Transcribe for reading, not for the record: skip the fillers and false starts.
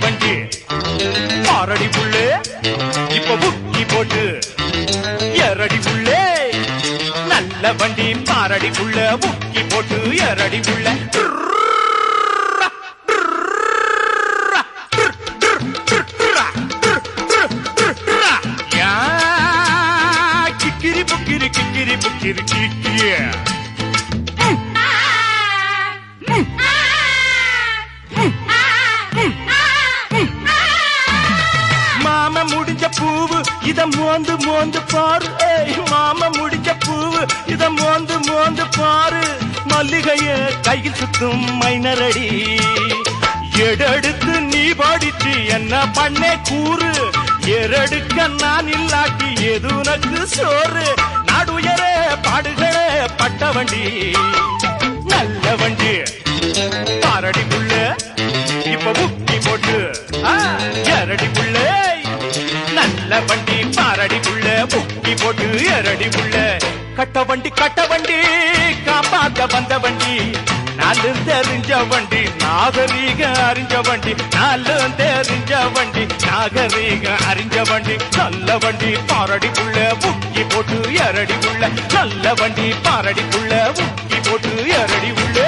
வண்டி பாரடி புள்ளே இப்ப புக்கி போட்டு எரடி புள்ளே நல்ல வண்டி பாரடி புள்ள புக்கி போட்டு எரடி புள்ள கிக்கிரி புக்கிரி கிக்கிரி புக்கிரி கிக்கிய மாம முடிஞ்ச பூவு இத மோந்து மோந்து பாரு மாம முடிஞ்ச பூவு இத மோந்து மோந்து பாரு மல்லிகைய கையில் சுத்தும் மைனரடி எடெடுத்து நீ பாடிச்சு என்ன பண்ணே கூறு எரடுக்க நான் இல்லாட்டி எது உனக்கு சோறு நாடுயரே பாடுகளே பட்ட வண்டி நல்ல வண்டி பாரடி புள்ள இப்ப புக்கி போட்டு எரடி புள்ள நல்ல வண்டி பாரடி புள்ள புக்கி போட்டு எரடி புள்ள கட்ட வண்டி காப்பாத்த வந்த வண்டி நாலு தெரிஞ்ச வண்டி நாகரீக அறிஞ்ச வண்டி நாலு தெரிஞ்ச வண்டி நாகரீக அறிஞ்ச வண்டி நல்ல வண்டி பாரடி புள்ள புக்கி போட்டு எரடி புள்ள நல்ல வண்டி பாரடி புள்ள புக்கி போட்டு எரடி புள்ள